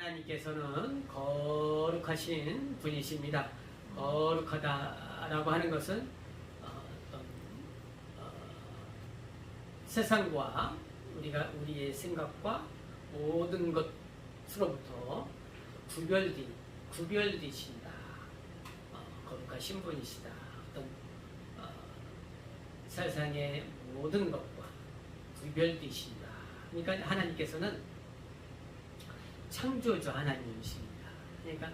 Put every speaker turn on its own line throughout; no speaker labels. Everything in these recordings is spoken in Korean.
하나님께서는 거룩하신 분이십니다. 거룩하다라고 하는 것은 어떤 세상과 우리의 생각과 모든 것으로부터 구별되신다. 거룩하신 분이시다. 어떤 세상의 모든 것과 구별되신다. 그러니까 하나님께서는 창조주 하나님이십니다. 그러니까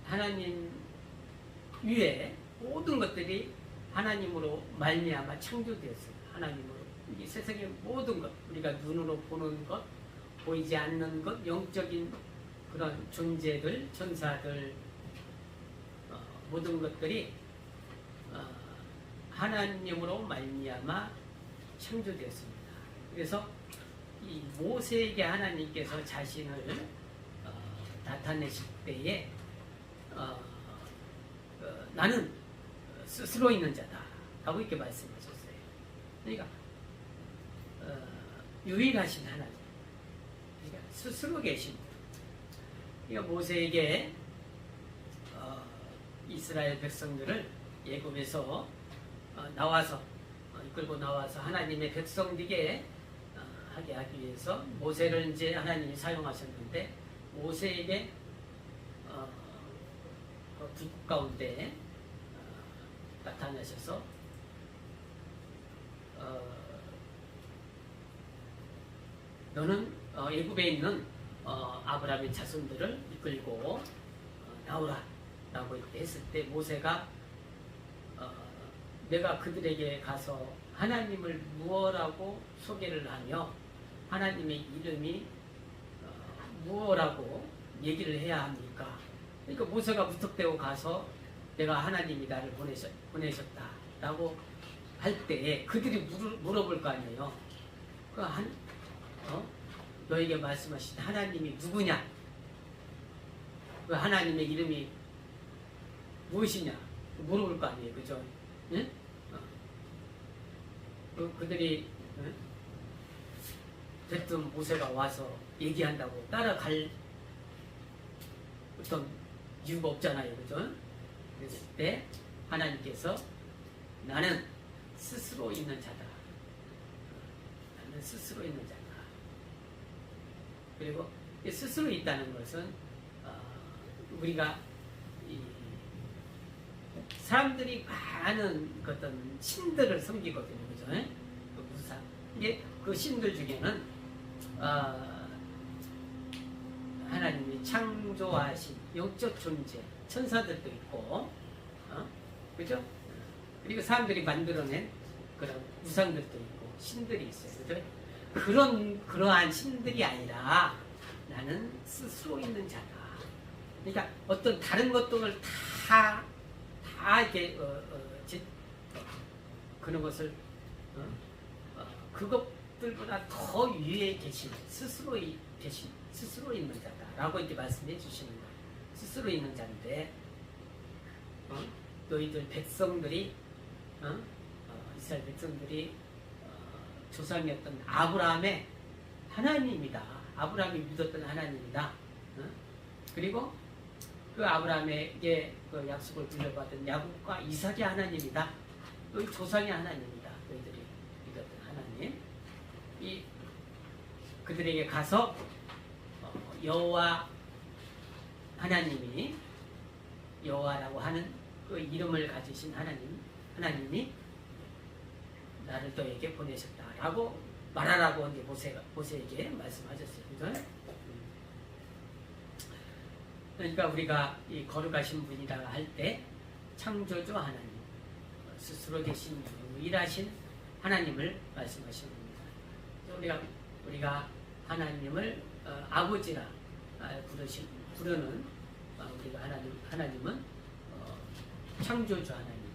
하나님 위에 모든 것들이 하나님으로 말미암아 창조되었어요. 하나님으로 이 세상의 모든 것, 우리가 눈으로 보는 것, 보이지 않는 것, 영적인 그런 존재들, 천사들, 모든 것들이 하나님으로 말미암아 창조되었습니다. 그래서 이 모세에게 하나님께서 자신을 나타내실 때에 나는 스스로 있는 자다 라고 이렇게 말씀하셨어요. 그러니까 유일하신 하나님, 그러니까 스스로 계신 분. 그러니까 모세에게 이스라엘 백성들을 애굽에서 이끌고 나와서 하나님의 백성들에게 하게 하기 위해서 모세를 이제 하나님이 사용하셨는데, 모세에게 불 가운데 나타나셔서 너는 애굽에 있는 아브라함의 자손들을 이끌고 나오라 라고 했을 때, 모세가 내가 그들에게 가서 하나님을 무엇라고 소개를 하며 하나님의 이름이 무엇라고 얘기를 해야 합니까? 그러니까 모세가 무턱대고 가서 내가 하나님이 나를 보내셨다 라고 할 때에 그들이 물어볼 거 아니에요. 너에게 말씀하신 하나님이 누구냐? 그 하나님의 이름이 무엇이냐? 물어볼 거 아니에요. 그죠? 응? 그들이 대뜸 모세가 와서 얘기한다고 따라갈 어떤 이유가 없잖아요. 그죠? 그랬을 때 하나님께서 나는 스스로 있는 자다. 나는 스스로 있는 자다. 그리고 스스로 있다는 것은 우리가 사람들이 많은 어떤 신들을 섬기거든요. 그죠? 그 무사. 이게 그 신들 중에는 하나님이 창조하신 영적 존재, 천사들도 있고, 그죠? 그리고 사람들이 만들어낸 그런 우상들도 있고, 신들이 있어요. 그죠? 그러한 신들이 아니라 나는 스스로 있는 자다. 그러니까 어떤 다른 것들을 다 이렇게 그런 것을 그것들보다 더 위에 계신 스스로 있는 자다라고 이렇게 말씀해 주시는 거예요. 스스로 있는 자인데 너희들 백성들이 이스라엘 백성들이 조상이었던 아브라함의 하나님이다. 아브라함이 믿었던 하나님이다. 그리고 그 아브라함에게 그 약속을 물려받은 야곱과 이삭의 하나님이다. 너희 조상의 하나님이다. 너희들이 믿었던 하나님. 그들에게 가서 여호와 하나님이, 여호와라고 하는 그 이름을 가지신 하나님이 나를 너에게 보내셨다라고 말하라고 이제 모세에게 말씀하셨어요. 그죠? 그러니까 우리가 이 거룩하신 분이라 할 때 창조주 하나님, 스스로 계신 유일하신 하나님을 말씀하시는 겁니다. 우리가 하나님을 아버지라 부르는 우리가 하나님은 창조주 하나님,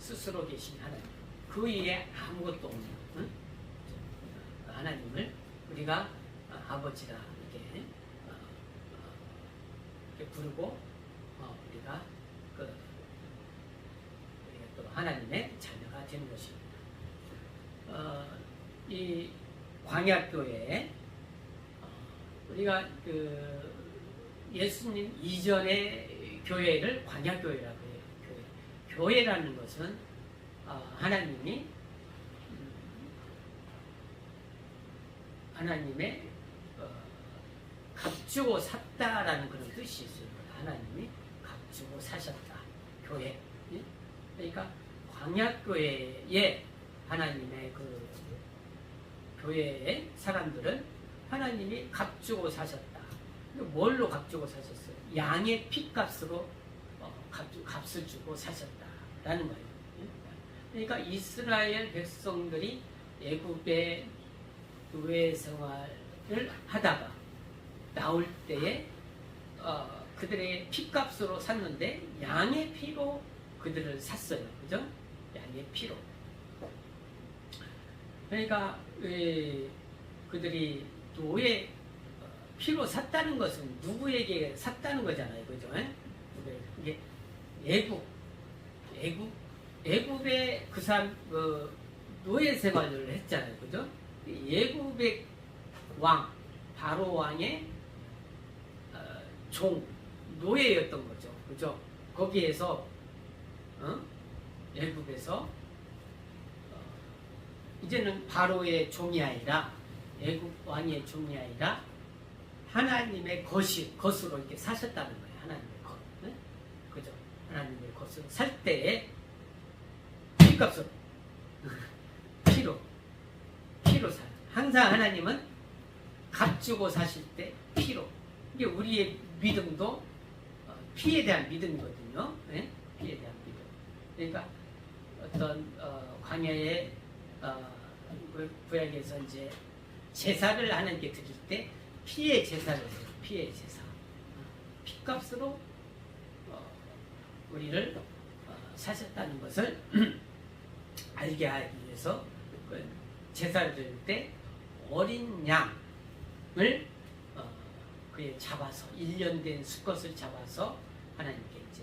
스스로 계신 하나님, 그 위에 아무것도 없는 하나님을 우리가 아버지라 이렇게 부르고 우리가 또 하나님의 자녀가 되는 것입니다. 이 광야교회, 우리가 그 예수님 이전의 교회를 광야교회라고 해요. 교회라는 것은 하나님이 하나님의 값주고 샀다라는 그런 뜻이 있어요. 하나님이 값주고 사셨다. 교회. 그러니까 광야교회에 하나님의 그 교회의 사람들은 하나님이 값주고 사셨다. 뭘로 값주고 사셨어요? 양의 피값으로 값을 주고 사셨다라는 거예요. 그러니까 이스라엘 백성들이 애굽의 노예 생활을 하다가 나올 때에 그들의 피값으로 샀는데 양의 피로 그들을 샀어요. 그죠? 양의 피로. 그러니까 그들이 노예 피로 샀다는 것은 누구에게 샀다는 거잖아요. 그죠? 이게 애굽의 그 사람 노예 생활을 했잖아요. 그죠? 애굽의 왕 바로 왕의 종 노예였던 거죠. 그죠? 거기에서 애굽에서 이제는 바로의 종이 아니라 애굽 왕의 종이 아니라 하나님의 것으로 이렇게 사셨다는 거예요. 하나님의 것. 네? 그죠? 하나님의 것으로 살 때에 피값으로 피로 사. 항상 하나님은 값주고 사실 때 피로. 이게 우리의 믿음도 피에 대한 믿음이거든요. 네? 피에 대한 믿음. 그러니까 어떤 광야의 구약에서 이제 제사를 하나님께 드릴 때 피의 제사를 해요. 피의 제사. 피값으로 우리를 사셨다는 것을 알게 하기 위해서 제사를 드릴 때 어린 양을 그에 잡아서 1년 된 수컷을 잡아서 하나님께 이제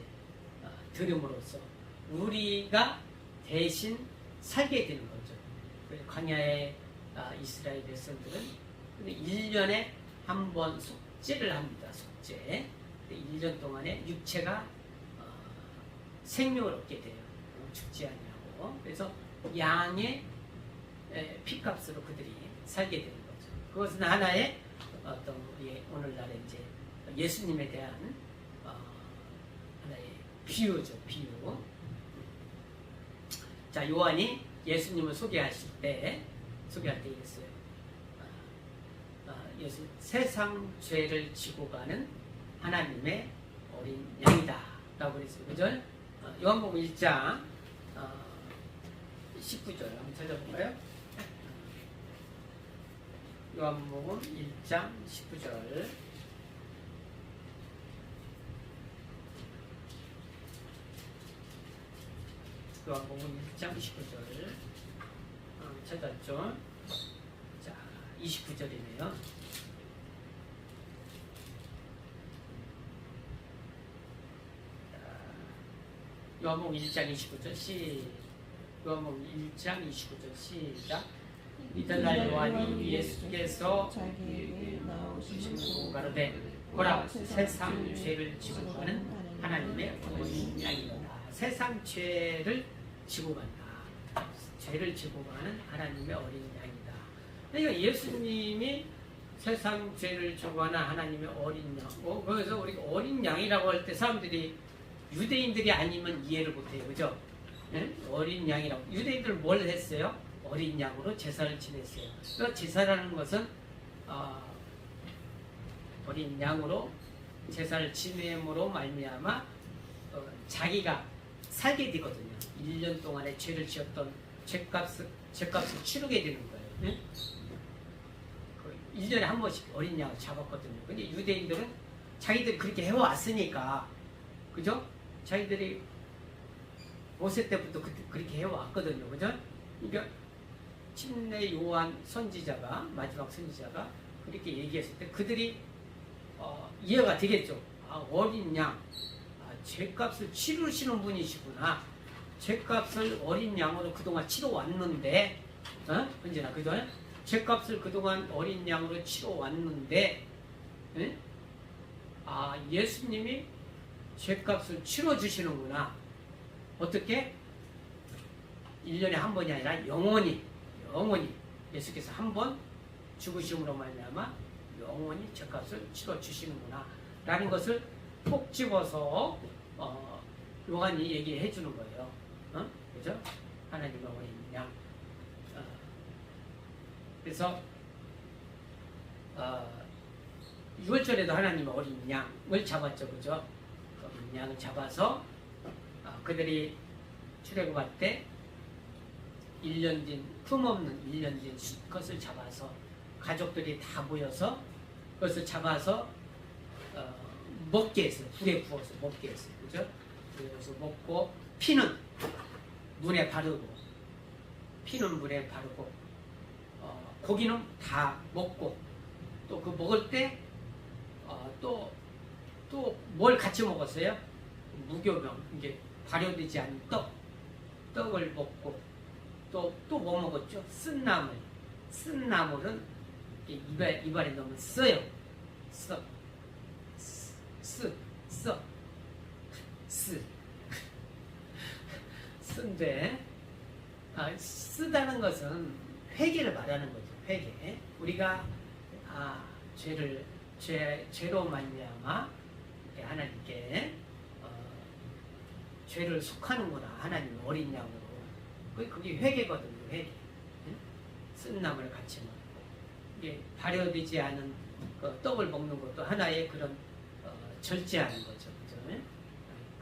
드림으로써 우리가 대신 살게 되는 거죠. 광야의 이스라엘 백성들은 1년에 한 번 속죄를 합니다. 속죄. 1년 동안에 육체가 생명을 얻게 돼요. 죽지 아니하고. 그래서 양의 피값으로 그들이 살게 되는 거죠. 그것은 하나의 어떤 우리 오늘날의 이제 예수님에 대한 하나의 비유죠. 비유. 자, 요한이 예수님을 소개할 때 이랬어요. 예수 세상 죄를 지고 가는 하나님의 어린 양이다 라고 그랬어요. 그죠? 요한복음 1장 19절 한번 찾아볼까요? 요한복음 1장 19절. 요한복음 1장 19절 찾았죠? 자, 29절이네요. 요한복음 1장 29절 요한복음 1장 29절 시작. 이튿날 요한이 예수께서 가로되 보라 세상 죄를 지고 가는 하나님의 어린 양이다. 세상 죄를 지고 간다. 죄를 지고 가는 하나님의 어린 양이다. 그러니까 예수님이 세상 죄를 지고 가는 하나님의 어린 양. 그래서 우리가 어린 양이라고 할 때 사람들이 유대인들이 아니면 이해를 못해요. 그죠? 네? 어린 양이라고. 유대인들은 뭘 했어요? 어린 양으로 제사를 지냈어요. 그러니까 제사라는 것은 어린 양으로 제사를 지냄으로 말미암아 자기가 살게 되거든요. 1년 동안에 죄를 지었던 죄값을 치르게 되는 거예요. 네? 1년에 한 번씩 어린 양을 잡았거든요. 근데 유대인들은 자기들이 그렇게 해왔으니까, 그죠? 자기들이 모세 때부터 그렇게 해왔거든요. 그죠? 그러니까 침례 요한 선지자가, 마지막 선지자가 그렇게 얘기했을 때 그들이 이해가 되겠죠. 어린 양, 죄값을 치르시는 분이시구나. 죄값을 어린 양으로 그동안 치러왔는데, 언제나 그죠? 죄값을 그동안 어린 양으로 치러 왔는데, 예? 아, 예수님이 죄값을 치러 주시는구나. 어떻게? 1년에 한 번이 아니라 영원히 예수께서 한 번 죽으심으로 말미암아 영원히 죄값을 치러 주시는구나 라는 것을 콕 집어서 요한이 얘기해 주는 거예요. 그죠? 하나님의 어린 양. 그래서 6월절에도 하나님의 어린 양을 잡았죠. 그죠? 어린 양을 잡아서 그들이 출애굽할 때 1년 된, 품없는 1년 된 수컷을 잡아서 가족들이 다 모여서 그것을 잡아서 먹게 했어요. 불에 구워서 먹게 했어요. 그죠? 그래서 먹고 피는 물에 바르고 고기는 다 먹고 또 그 먹을 때 또 뭘 같이 먹었어요? 무교병, 이게 발효되지 않은 떡을 먹고 또 뭐 먹었죠? 쓴 나물은 입안에 넣으면 써요. 쓴데 쓰다는 것은 회개를 말하는 거죠. 회개. 우리가 죄로 말미암아 하나님께 죄를 속하는구나. 하나님 어린 양으로. 그게 회개거든요. 회개. 쓴 나물을 같이 먹고 이게 발효되지 않은 떡을 먹는 것도 하나의 그런 절제하는 거죠. 그죠?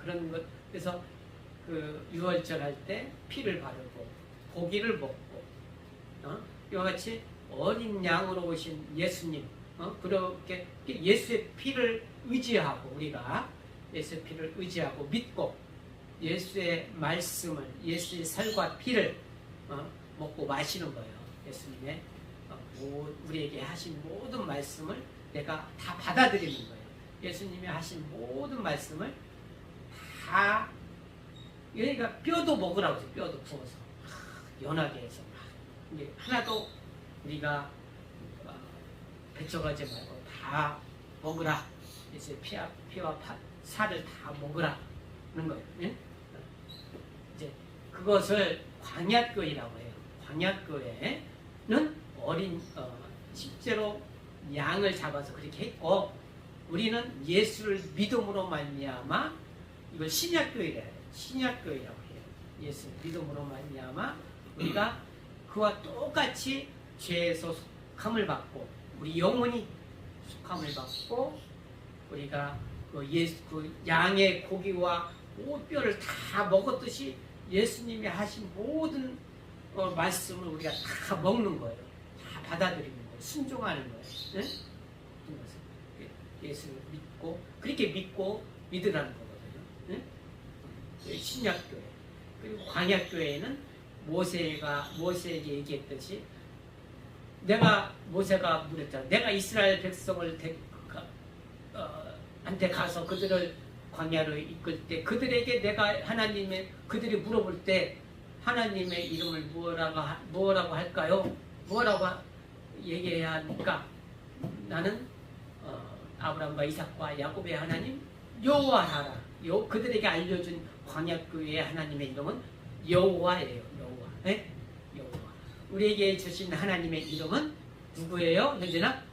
그런 것. 그래서 그 유월절 할 때 피를 바르고 고기를 먹고 이와 같이 어린 양으로 오신 예수님 그렇게 예수의 피를 의지하고 우리가 예수의 피를 의지하고 믿고 예수의 말씀을 예수의 살과 피를 먹고 마시는 거예요. 예수님의 우리에게 하신 모든 말씀을 내가 다 받아들이는 거예요. 예수님이 하신 모든 말씀을 다 그러니까 뼈도 먹으라고 해서 뼈도 구워서 연하게 해서 이게 하나도 우리가 배척하지 말고 다 먹으라. 이제 피와 살을 다 먹으라는 거예요. 예? 이제 그것을 광야교회라고 해요. 광야교회는 실제로 양을 잡아서 그렇게 했고 우리는 예수를 믿음으로 말미암아 이걸 신약교회라 해요. 신약교회라고 해요. 예수 믿음으로 말미암아 우리가 그와 똑같이 죄에서 속함을 받고 우리 영혼이 속함을 받고 우리가 그 양의 고기와 뼈를 다 먹었듯이 예수님이 하신 모든 말씀을 우리가 다 먹는 거예요. 다 받아들이는 거예요. 순종하는 거예요. 네? 예수를 믿고 그렇게 믿고 믿으라는 거거든요. 네? 신약교회 그리고 광야교회는 모세에게 얘기했듯이 모세가 물었잖아. 내가 이스라엘 백성을 한테 가서 그들을 광야로 이끌 때 그들에게 내가 그들이 물어볼 때 하나님의 이름을 뭐라고 할까요? 뭐라고 얘기해야 합니까? 나는 아브라함과 이삭과 야곱의 하나님 여호와하라. 그들에게 알려준 광야교회의 하나님의 이름은 여호와예요. 여호와. 네? 여호와. 우리에게 주신 하나님의 이름은 누구예요? 현재나?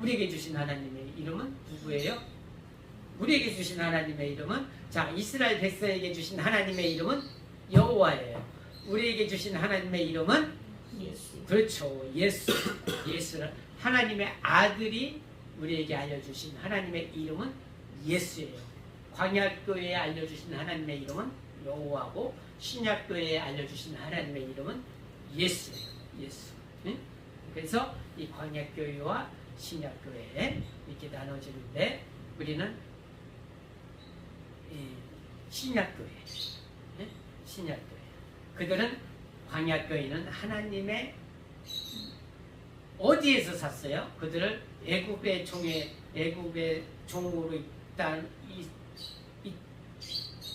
우리에게 주신 하나님의 이름은 누구예요? 우리에게 주신 하나님의 이름은 이스라엘 백성에게 주신 하나님의 이름은 여호와예요. 우리에게 주신 하나님의 이름은 예수. 그렇죠. 예수는 하나님의 아들이 우리에게 알려주신 하나님의 이름은 예수예요. 광야교회에 알려주신 하나님의 이름은 여호와고 신약교회에 알려주신 하나님의 이름은 예수예요. 예수. 응? 그래서 이 광야교회와 신약교회에 이렇게 나눠지는데 우리는 신약교회. 응? 신약교회. 그들은 광야교회는 하나님의 어디에서 샀어요? 그들을 애굽의 종으로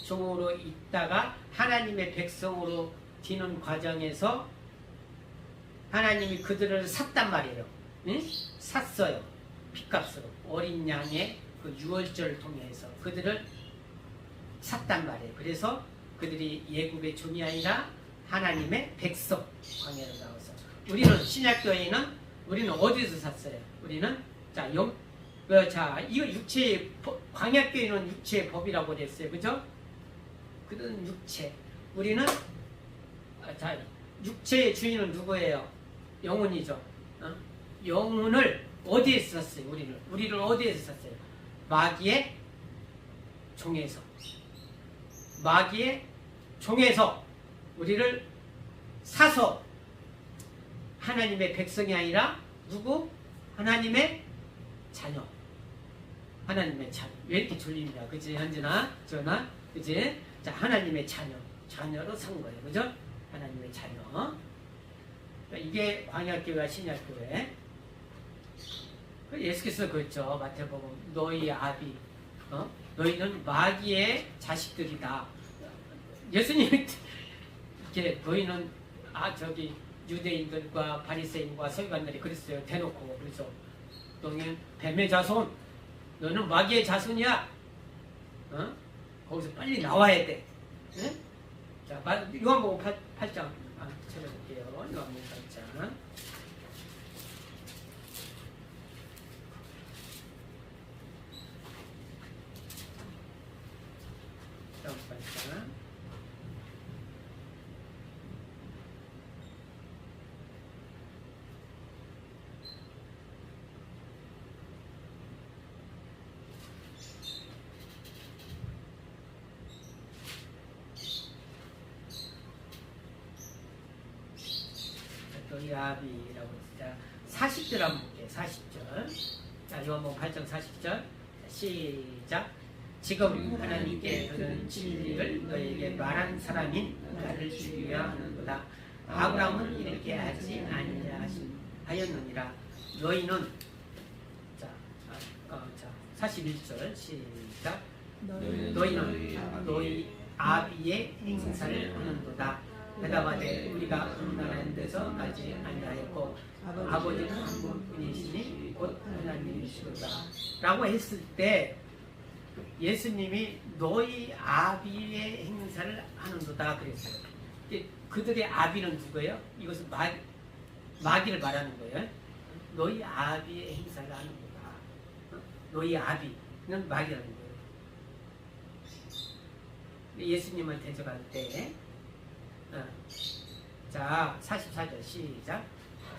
종으로 있다가 하나님의 백성으로 되는 과정에서 하나님이 그들을 샀단 말이에요. 응? 샀어요. 핏값으로. 어린 양의 그 유월절을 통해서 그들을 샀단 말이에요. 그래서 그들이 예국의 종이 아니라 하나님의 백성, 광야로 나와서. 우리는 신약교회는 우리는 어디서 샀어요? 우리는 이거 육체의 광야교회는 육체의 법이라고 그랬어요. 그죠? 그는 육체. 우리는 육체의 주인은 누구예요? 영혼이죠. 영혼을 어디에서 샀어요? 우리를 어디에서 샀어요? 마귀의 종에서. 마귀의 종에서 우리를 사서 하나님의 백성이 아니라 누구? 하나님의 자녀. 하나님의 자녀. 왜 이렇게 졸립니다. 그치? 현진아? 전아? 그치? 자, 하나님의 자녀로 산 거예요. 그죠? 하나님의 자녀. 이게 광야교회와 신약교회. 예수께서 그랬죠. 마태복음 너희 아비, 너희는 마귀의 자식들이다. 예수님이 이렇게 너희는 유대인들과 바리새인과 서기관들이 그랬어요. 대놓고. 그래서 너는 뱀의 자손, 너는 마귀의 자손이야. 거기서 빨리 나와야 돼. 네? 자, 요한복음 8장 찾아볼게요. 요한복음 8장. 너희 아비라고 진짜 40절 한번 볼게요. 40절. 자, 요한복음 8장 40절. 시작. 지금 하나님께 들은 진리를 너에게 말한 사람인 나를 죽여야 하는구나. 아브라함은 이렇게 하지 아니하였느니라. 너희는 41절 시작. 너희는 너희 아비의 행사를 하는도다. 대답하되 우리가 음란한 데서 나지 아니하였고 아버지는 한 분뿐이시니 곧 하나님이시로다 라고 했을 때 예수님이 너희 아비의 행사를 하는도다 그랬어요. 그들의 아비는 누구예요? 이것은 마귀를 말하는 거예요. 너희 아비의 행사를 하는도다. 너희 아비는 마귀라는 거예요. 예수님을 대적할 때 자, 44절 시작.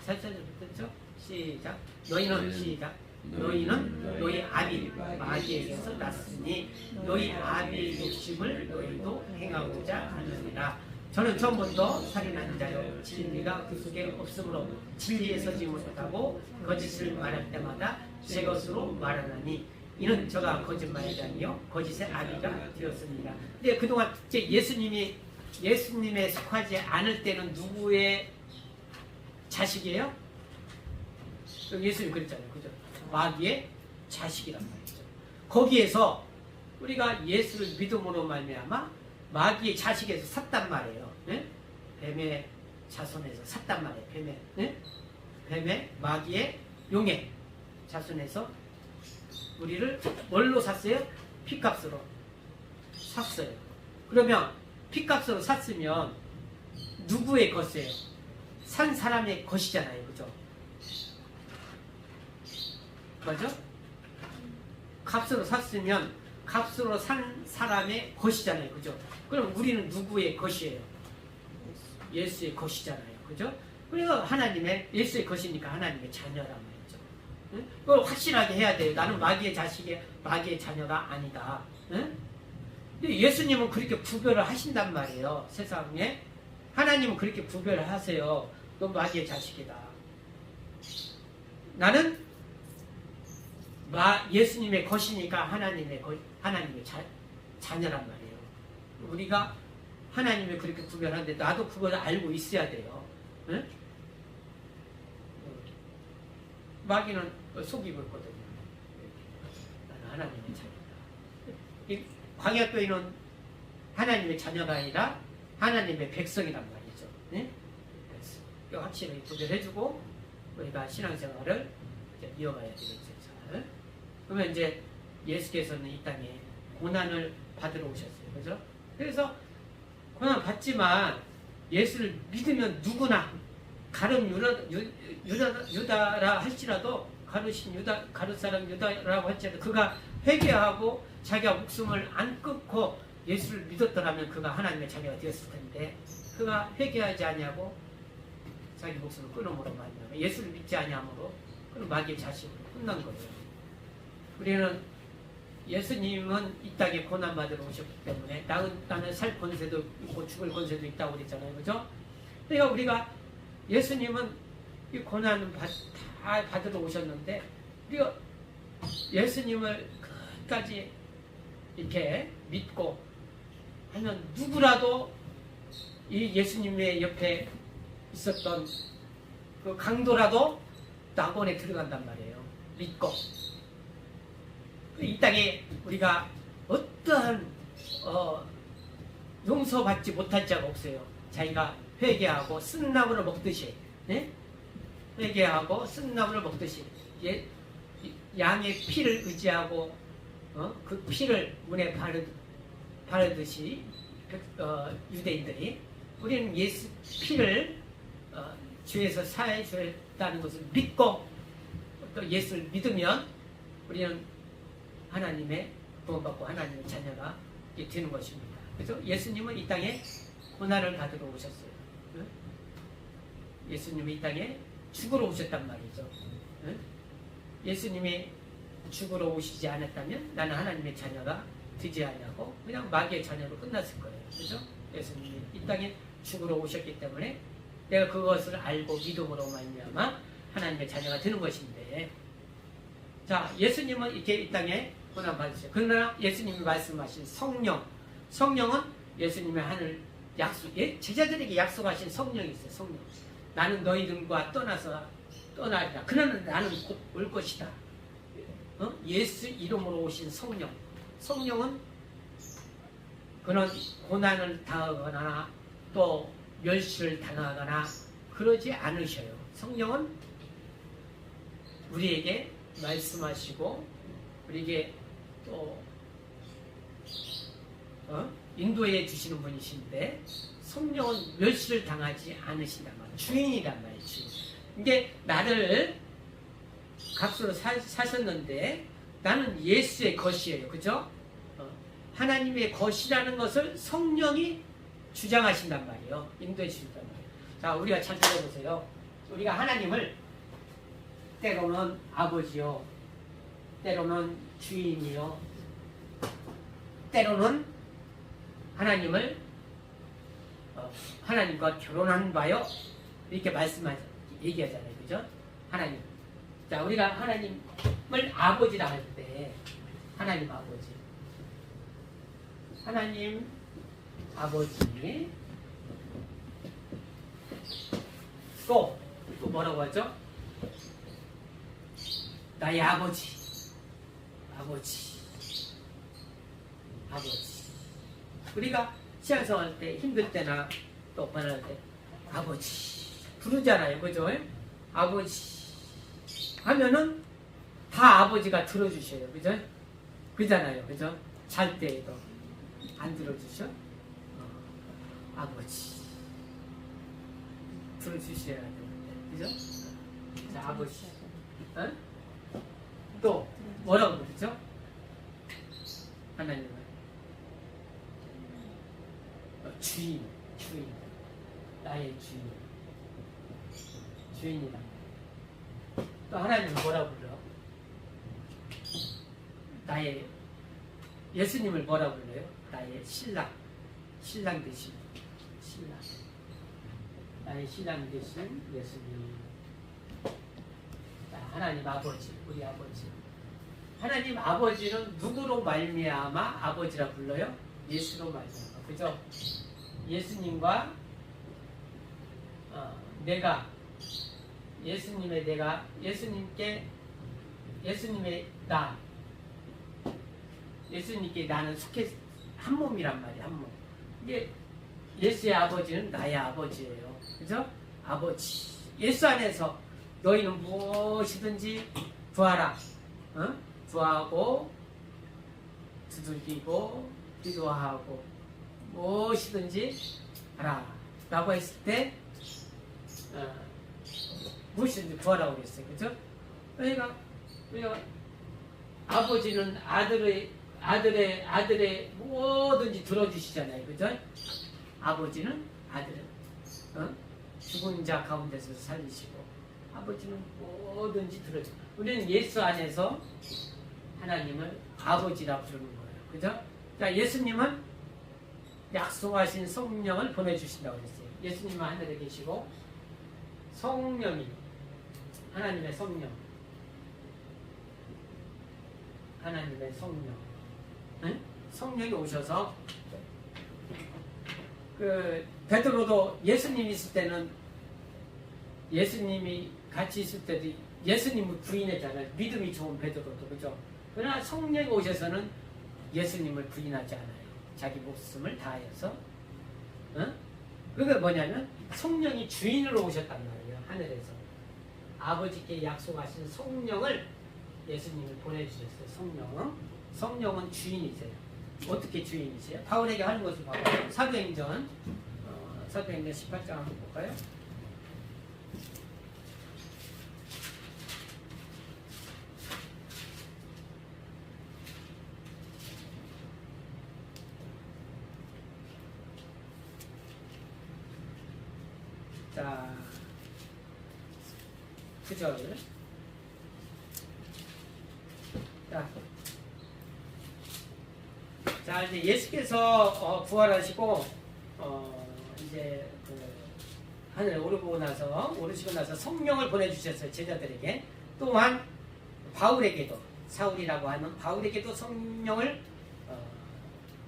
44절부터 시작. 너희는 시작. 너희는 너희 아비 마귀에게서 났으니 너희 아비의 욕심을 너희도 행하고자 하느니라. 저는 처음부터 살인한 자요 진리가 그 속에 없으므로 진리에 서지 못하고 거짓을 말할 때마다 제 것으로 말하나니 이는 저가 거짓말이 아니요 거짓의 아비가 되었습니다. 근데 그동안 예수님에 속하지 않을 때는 누구의 자식이에요? 예수님 그랬잖아요. 그죠? 마귀의 자식이란 말이죠. 거기에서 우리가 예수를 믿음으로 말미암아 마귀의 자식에서 샀단 말이에요. 네? 뱀의 자손에서 샀단 말이에요. 뱀의 마귀의 용의 자손에서 우리를 뭘로 샀어요? 핏값으로 샀어요. 그러면 핏값으로 샀으면 누구의 것이에요? 산 사람의 것이잖아요. 그죠? 맞죠? 값으로 샀으면 값으로 산 사람의 것이잖아요. 그죠? 그럼 우리는 누구의 것이에요? 예수의 것이잖아요. 그죠? 그리고 예수의 것이니까 하나님의 자녀란 말이죠. 응? 그걸 확실하게 해야 돼요. 나는 마귀의 자녀가 아니다. 응? 근데 예수님은 그렇게 구별을 하신단 말이에요. 세상에. 하나님은 그렇게 구별을 하세요. 너 마귀의 자식이다. 나는 예수님의 것이니까 하나님의 자녀란 말이에요. 우리가 하나님을 그렇게 구별하는데 나도 그걸 알고 있어야 돼요. 응? 마귀는 속이고 있거든요. 나는 하나님의 자녀다. 광야교회는 하나님의 자녀가 아니라 하나님의 백성이란 말이죠. 네? 확실하게 구별해주고 우리가 신앙생활을 이제 이어가야 되겠죠. 잘. 그러면 이제 예수께서는 이 땅에 고난을 받으러 오셨어요. 그죠? 그래서 고난 받지만 예수를 믿으면 누구나 가룟 유다라 할지라도 가룟 사람 유다라고 할지라도 그가 회개하고 자기가 목숨을 안 끊고 예수를 믿었더라면 그가 하나님의 자녀가 되었을 텐데 그가 회개하지 아니하고 자기 목숨을 끊음으로 말미암아 예수를 믿지 아니함으로 그는 마귀의 자식으로 끝난 거예요. 우리는 예수님은 이 땅에 고난받으러 오셨기 때문에 나는 살 권세도 있고 죽을 권세도 있다고 그랬잖아요. 그죠? 그러니까 우리가 예수님은 이 고난을 다 받으러 오셨는데 우리가 예수님을 끝까지 이렇게 믿고 하면 누구라도 이 예수님의 옆에 있었던 그 강도라도 낙원에 들어간단 말이에요. 믿고. 이 땅에 우리가 어떠한 용서받지 못할 자가 없어요. 자기가 회개하고 쓴 나무를 먹듯이, 네? 회개하고 쓴 나무를 먹듯이 양의 피를 의지하고 그 피를 문에 바르듯이 유대인들이 우리는 예수 피를 죄에서 사해 주었다는 것을 믿고 또 예수를 믿으면 우리는 하나님의 구원받고 하나님의 자녀가 되는 것입니다. 그래서 예수님은 이 땅에 고난을 받으러 오셨어요. 예수님이 이 땅에 죽으러 오셨단 말이죠. 예수님이 죽으러 오시지 않았다면 나는 하나님의 자녀가 되지 않냐고 그냥 마귀의 자녀로 끝났을 거예요. 그죠? 예수님이 이 땅에 죽으러 오셨기 때문에 내가 그것을 알고 믿음으로 말미암아 하나님의 자녀가 되는 것인데 자 예수님은 이렇게 이 땅에 고난 받으셨어요. 그러나 예수님이 말씀하신 성령은 예수님의 하늘 약속, 제자들에게 약속하신 성령이 있어요. 성령. 나는 너희들과 떠나리라. 그러나 나는 곧 올 것이다. 예수 이름으로 오신 성령. 성령은 그런 고난을 당하거나 또 멸시를 당하거나 그러지 않으셔요. 성령은 우리에게 말씀하시고 우리에게 또 인도해 주시는 분이신데 성령은 멸시를 당하지 않으신단 말이에요. 주인이란 말이에요. 주인. 이게 나를 값으로 사셨는데 나는 예수의 것이에요. 그죠? 하나님의 것이라는 것을 성령이 주장하신단 말이에요. 인도해 주신단 말이에요. 자, 우리가 잘 들어보세요. 우리가 하나님을 때로는 아버지요, 때로는 주인이요, 때로는 하나님을 하나님과 결혼한 바요 이렇게 얘기하잖아요. 그죠? 하나님. 자, 우리가 하나님을 아버지라 할 때 하나님 아버지 또 뭐라고 하죠? 나의 아버지 우리가 신앙생활 때 힘들 때나 또 반할 때 아버지 부르잖아요. 그죠? 아버지 하면은 다 아버지가 들어주셔요. 그죠? 그잖아요. 그죠? 잘 때에도 안 들어주셔? 아버지 들어주셔야 되는데. 그죠? 자, 아버지 또 뭐라고 그러죠? 하나님은 주인 나의 주인이다. 또 하나님은 뭐라고 불러? 예수님을 뭐라고 불러요? 나의 신랑 되신 나의 신랑 되신 예수님. 자, 하나님 아버지, 우리 아버지. 하나님 아버지는 누구로 말미암아 아버지라 불러요? 예수로 말미암아. 그죠? 예수님과 예수님의 예수님께 나는 속해 한 몸이란 말이야. 한 몸. 이게 예수의 아버지는 나의 아버지예요. 그죠? 아버지. 예수 안에서 너희는 무엇이든지 구하라. 구하고 두들기고 기도하고 무엇이든지 하라 라고 했을 때 무엇이든지 구하라고 그랬어요. 그죠? 그러니까 아버지는 아들의 뭐든지 들어주시잖아요. 그죠? 아버지는 아들을 죽은 자 가운데서 살리시고 아버지는 뭐든지 들어주고 우리는 예수 안에서 하나님을 아버지라고 부르는 거예요. 그죠? 자, 예수님은 약속하신 성령을 보내주신다고 했어요. 예수님은 하늘에 계시고 성령이 하나님의 성령 하나님의 성령 성령이 오셔서 베드로도 예수님이 있을 때는 예수님이 같이 있을 때도 예수님을 부인했잖아요. 믿음이 좋은 베드로도. 그죠? 그러나 성령이 오셔서는 예수님을 부인하지 않아요. 자기 목숨을 다하여서. 그게 뭐냐면 성령이 주인으로 오셨단 말이에요. 하늘에서. 아버지께 약속하신 성령을 예수님을 보내주셨어요. 성령은 주인이세요. 어떻게 주인이세요? 바울에게 하는 것을 봐봐요. 사도행전 18장 한번 볼까요? 자, 9절. 자, 이제 예수께서 부활하시고 이제 하늘에 오르시고 나서 성령을 보내주셨어요. 제자들에게. 또한 바울에게도 사울이라고 하는 바울에게도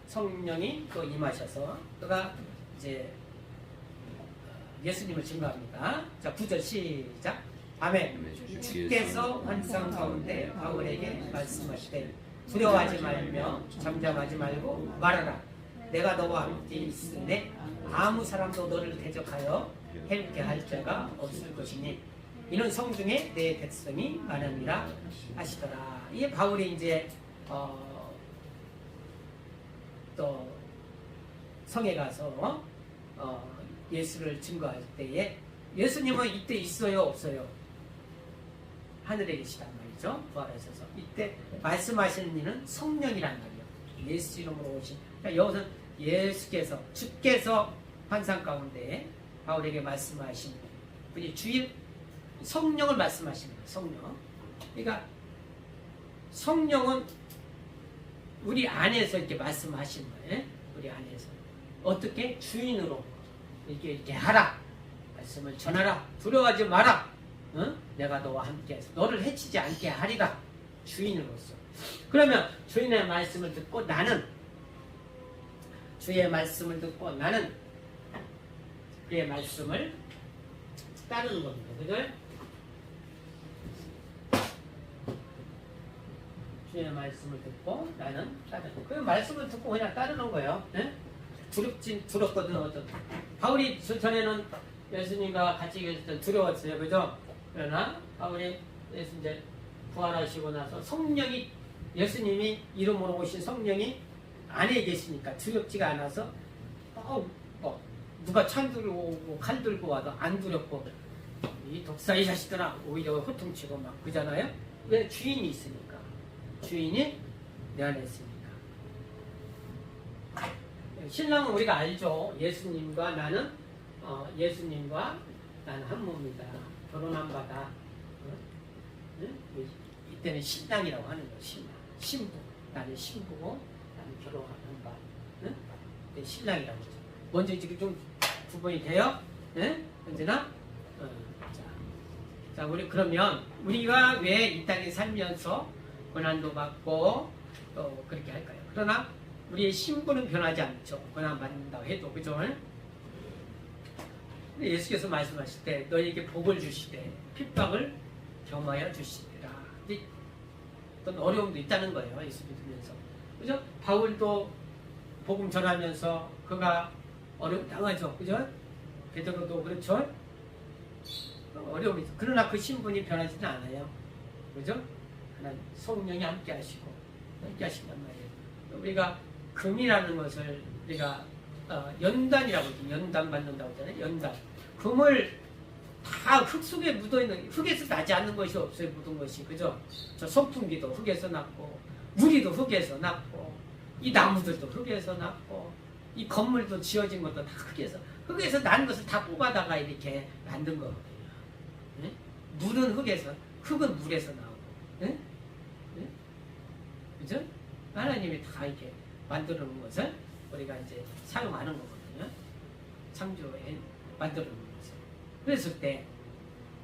성령이 또 임하셔서 그가 이제 예수님을 증거합니다. 자, 9절 시작. 아멘. 주께서 환상 가운데 바울에게 말씀하시되 두려워하지 말며 잠잠하지 말고 말하라. 내가 너와 함께 있으니 아무 사람도 너를 대적하여 해롭게 할 자가 없을 것이니 이는 성중에 내 백성이 많음이라 하시더라. 이게 바울이 이제 또 성에 가서 예수를 증거할 때에 예수님은 이때 있어요 없어요? 하늘에 계시단 말이죠. 부활하셔서 이때 말씀하시는 이는 성령이란 말이에요. 예수 이름으로 오신. 그러니까 여기서 예수께서 주께서 환상 가운데 바울에게 말씀하신 분이 주인 성령을 말씀하시는 거예요. 성령. 그러니까 성령은 우리 안에서 이렇게 말씀하시는 거예요. 우리 안에서 어떻게 주인으로 이렇게 하라. 말씀을 전하라. 두려워하지 마라. 내가 너와 함께해서 너를 해치지 않게 하리라. 주인으로서. 그러면 주인의 말씀을 듣고 나는 주의 말씀을 듣고 나는 그의 말씀을 따르는 겁니다. 그죠? 주의 말씀을 듣고 나는 따르는 거예요. 그 말씀을 듣고 그냥 따르는 거예요. 네? 두렵거든. 어떤 바울이 전에는 예수님과 같이 계실 때 두려웠어요. 그죠? 그러나 바울이 이제 부활하시고 나서 성령이 예수님이 이름으로 오신 성령이 안에 계시니까 두렵지가 않아서 누가 창 들고 오고 칼 들고 와도 안 두렵고 이 독사의 자식들아 오히려 호통치고 막 그잖아요. 왜? 주인이 있으니까. 주인이 내 안에 있으니까. 신랑은 우리가 알죠. 예수님과 나는 한 몸이다. 결혼한 바다. 이때는 신랑이라고 하는 거예요. 신부. 나는 신부고 나는 결혼한 바. 신랑이라고 하죠. 먼저 지금 좀 구분이 돼요? 언제나? 자, 그러면 우리가 왜 이 땅에 살면서 고난도 받고 또 그렇게 할까요? 그러나 우리의 신분은 변하지 않죠. 고난 받는다고 해도. 그죠? 예수께서 말씀하실 때 너희에게 복을 주시되 핍박을 겸하여 주시리라. 어떤 어려움도 있다는 거예요. 예수 믿으면서. 그죠? 바울도 복음 전하면서 그가 어려움 당하죠. 그죠? 베드로도 그렇죠? 어려움이 있어. 그러나 그 신분이 변하지는 않아요. 그죠? 하나님 성령이 함께 하시고 함께 하신단 말이에요. 우리가 금이라는 것을 우리가 연단이라고 하죠. 연단 받는다고 하잖아요. 연단. 금을 다 흙 속에 묻어있는, 흙에서 나지 않는 것이 없어요. 묻은 것이. 그죠? 저 선풍기도 흙에서 났고, 우리도 흙에서 났고, 이 나무들도 흙에서 났고, 이 건물도 지어진 것도 다 흙에서 난 것을 다 뽑아다가 이렇게 만든 거거든요. 네? 물은 흙에서, 흙은 물에서 나오고, 네? 네? 그죠? 하나님이 다 이렇게 만들어 놓은 것을 우리가 이제 사용하는 거거든요. 창조에 만들어 놓은 것을. 그랬을 때,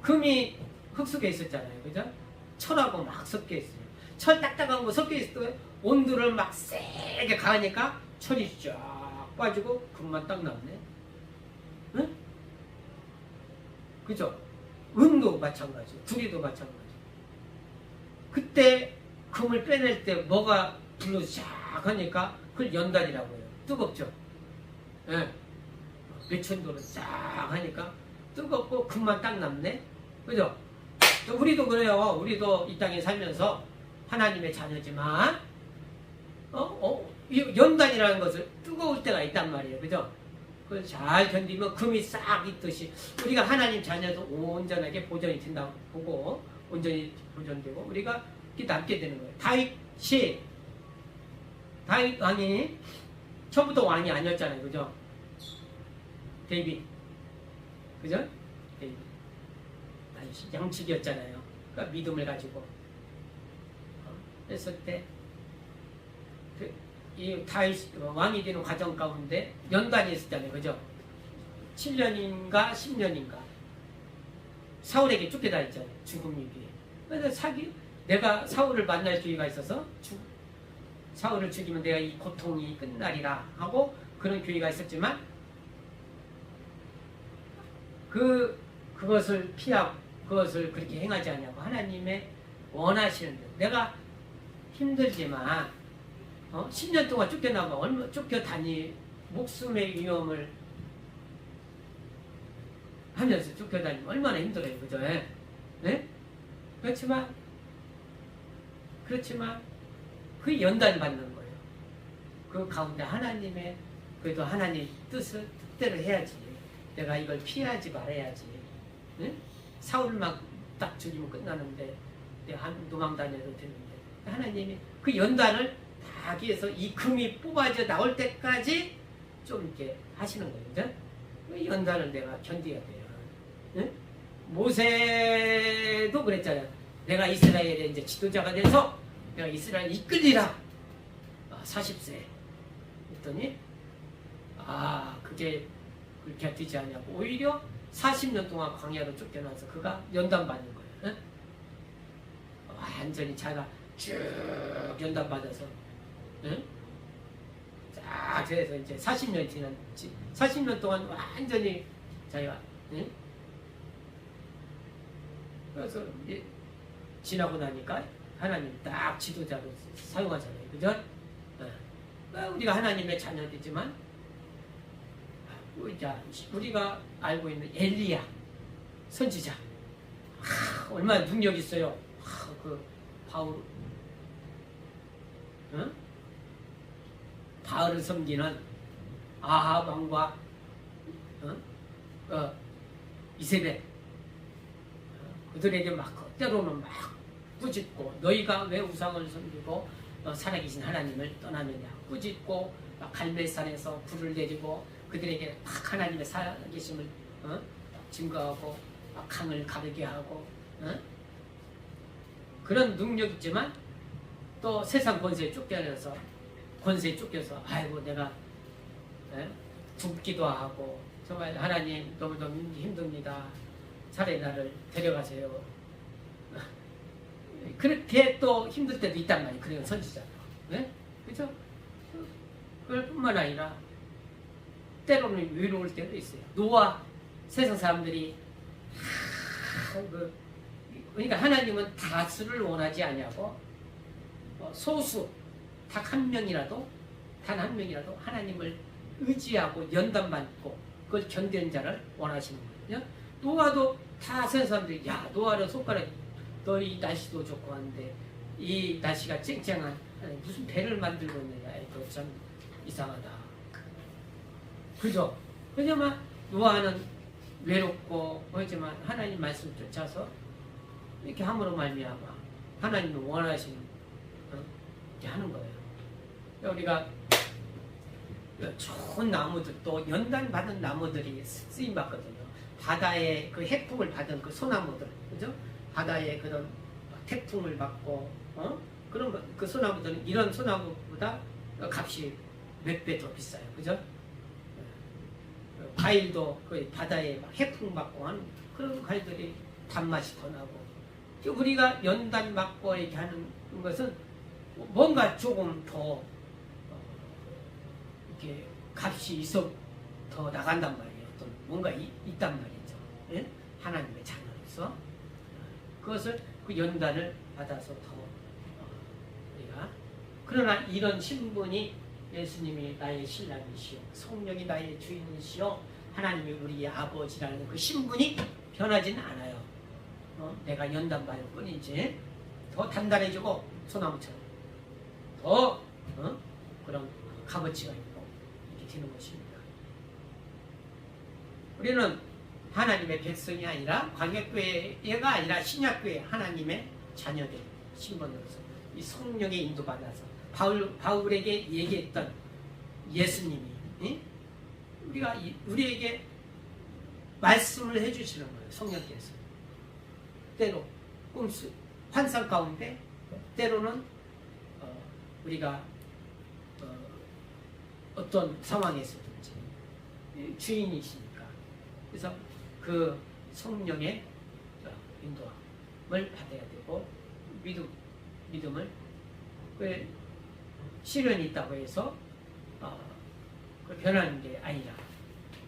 금이 흙 속에 있었잖아요. 그죠? 철하고 막 섞여 있어요. 철 딱딱한 거 섞여 있을 때 온도를 막 세게 가하니까 철이 쫙 빠지고 금만 딱 남네. 응? 그죠? 은도 마찬가지, 두리도 마찬가지. 그때 금을 빼낼 때 뭐가 불로 쫙 하니까 그걸 연단이라고 해요. 뜨겁죠? 예. 네. 몇천도로 쫙 하니까 뜨겁고 금만 딱 남네. 그죠? 우리도 그래요. 우리도 이 땅에 살면서 하나님의 자녀지만 연단이라는 것을 뜨거울 때가 있단 말이에요. 그죠? 그걸 잘 견디면 금이 싹 있듯이 우리가 하나님 자녀도 온전하게 보존이 된다고 보고 온전히 보존되고 우리가 이렇게 남게 되는 거예요. 다윗 왕이 처음부터 왕이 아니었잖아요. 그죠? 데이빗. 그죠? 데이빗. 양측이었잖아요. 그러니까 믿음을 가지고 했을 때 이 다윗 왕이 되는 과정 가운데 연단이 있었잖아요. 그죠? 7년인가 10년인가 사울에게 쫓겨다녔잖아요. 죽음이 위해. 그래서 내가 사울을 만날 기회가 있어서 사울을 죽이면 내가 이 고통이 끝나리라 하고 그런 기회가 있었지만 그것을 피하고 그것을 그렇게 행하지 않냐고 하나님의 원하시는 대로 내가 힘들지만 10년 동안 쫓겨나면 쫓겨다니 목숨의 위험을 하면서 쫓겨다니면 얼마나 힘들어요. 그죠? 네? 그렇지만 그 연단 받는 거예요. 그 가운데 하나님의 그래도 하나님 뜻대로 해야지. 내가 이걸 피하지 말아야지. 네? 사울만 딱 죽이면 끝나는데 내가 도망 다녀도 되는데 하나님이 그 연단을 다 하기 위해서 이 금이 뽑아져 나올 때까지 좀 이렇게 하시는 거죠. 그 연단을 내가 견뎌야 돼요. 네? 모세도 그랬잖아요. 내가 이스라엘의 이제 지도자가 돼서 내가 이스라엘 이끌리라. 40세. 했더니 그게 그렇게 되지 않냐고 오히려 40년 동안 광야로 쫓겨나서 그가 연단받는 거예요. 응? 완전히 자기가 쭉 연단받아서 응? 쫙 그래서 이제 40년 지난 40년 동안 완전히 자기가 응? 그래서 지나고 나니까 하나님 딱 지도자로 사용하잖아요. 그죠? 우리가 하나님의 자녀이지만 우리가 알고 있는 엘리야 선지자 얼마나 능력 있어요. 그 바울 바알을 섬기는 아합 왕과 이세벨 그들에게 막 때로는 막 꾸짖고 너희가 왜 우상을 섬기고 살아계신 하나님을 떠나느냐 꾸짖고 막 갈멜산에서 불을 내리고 그들에게 막 하나님의 살아계심을 증거하고 막 강을 가르게 하고 그런 능력 있지만 또 세상 권세에 쫓겨서 아이고 내가 굶기도 하고 정말 하나님 너무너무 힘듭니다. 차라리 나를 데려가세요. 그렇게 또 힘들 때도 있단 말이에요. 그래요 선지자. 네? 그죠? 그럴 뿐만 아니라 때로는 외로울 때도 있어요. 노아 세상 사람들이 그러니까 하나님은 다수를 원하지 않냐고 소수 단 한 명이라도 하나님을 의지하고 연단받고 그걸 견디는 자를 원하시는 거예요. 노아도 다 세상 사람들이 야 노아를 손가락 너 이 날씨도 좋고 한데 이 날씨가 쨍쨍한 무슨 배를 만들고 있느냐 이거 참 이상하다. 그죠? 왜냐면 노아는 외롭고 하지만 하나님 말씀 쫓아서 이렇게 함으로 말미암아 하나님이 원하시는 이렇게 하는 거예요. 우리가 좋은 나무들 또 연단 받은 나무들이 쓰임 받거든요. 바다의 그 해풍을 받은 그 소나무들, 그죠? 바다의 그런 태풍을 받고, 그런 거, 그 소나무들은 이런 소나무보다 값이 몇 배 더 비싸요, 그죠? 과일도 그 바다에 해풍 받고 하는 그런 과일들이 단맛이 더 나고, 우리가 연단 받고 이렇게 하는 것은 뭔가 조금 더 이렇게 값이 있어 더 나간단 말이에요. 어떤 뭔가 있단 말이죠. 예? 하나님의 자녀로서 그것을 그 연단을 받아서 더 우리가 그러나 이런 신분이 예수님이 나의 신랑이시오, 성령이 나의 주인이시오, 하나님이 우리의 아버지라는 그 신분이 변하지는 않아요. 내가 연단 받을 뿐이지 더 단단해지고 소나무처럼 더 그런 값어치가 있고 이렇게 되는 것입니다. 우리는 하나님의 백성이 아니라 광역교회가 아니라 신약교회 하나님의 자녀들 신분으로서 이 성령의 인도받아서 바울에게 얘기했던 예수님이 우리에게 말씀을 해주시는 거예요. 성령께서 때로 꿈수 환상 가운데 때로는 우리가 어떤 상황에서든지 주인이시니까 그래서 그 성령의 인도함을 받아야 되고 믿음을 왜 시련이 있다고 해서 변하는 게 아니라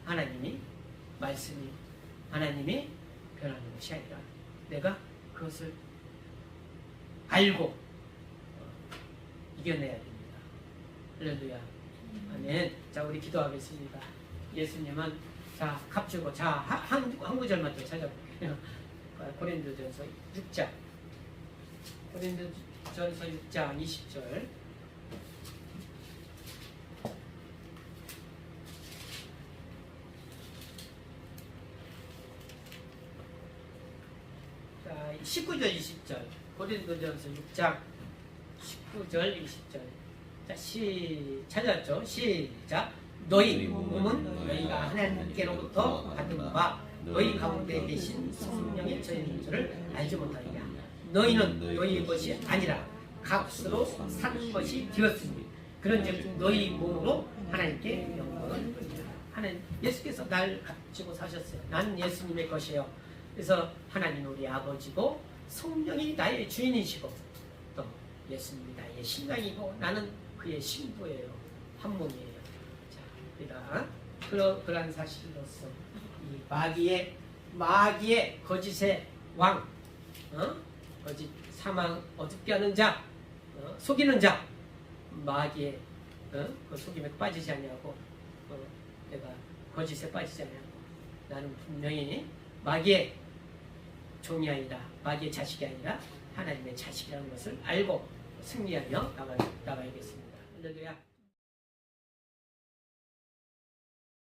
하나님이 변하는 것이 아니라 내가 그것을 알고 이겨내야 됩니다. 할렐루야. 아멘. 자, 우리 기도하겠습니다. 예수님은 자 값주고 자 한 구절만 더 찾아볼게요. 고린도전서 6장 고린도전서 6장 20절 자 19절 20절 고린도전서 6장 19절 20절 자 찾았죠? 시작. 너희 몸은 너희가 하나님께로부터 받은 바 너희 가운데 계신 성령의 전인 줄을 알지 못하느냐. 너희는 너희 것이 아니라 값으로 산 것이 되었으니 그런즉 너희 몸으로 하나님께 영광을 돌리라. 하나님 예수께서 날 값지고 사셨어요. 나는 예수님의 것이에요. 그래서 하나님 우리 아버지고 성령이 나의 주인이시고 또 예수님이 나의 신랑이고 나는 그의 신부예요. 한 몸이에요. 자, 우리가 그러한 사실로서 이 마귀의 거짓의 왕, 거짓 사망 어둡게 하는 자, 속이는 자, 마귀의 그 속임에 빠지지 않냐고, 내가 거짓에 빠지지 않냐고, 나는 분명히 마귀의 종이 아니라 마귀의 자식이 아니라 하나님의 자식이라는 것을 알고 승리하며 나가야겠습니다. 할렐루야.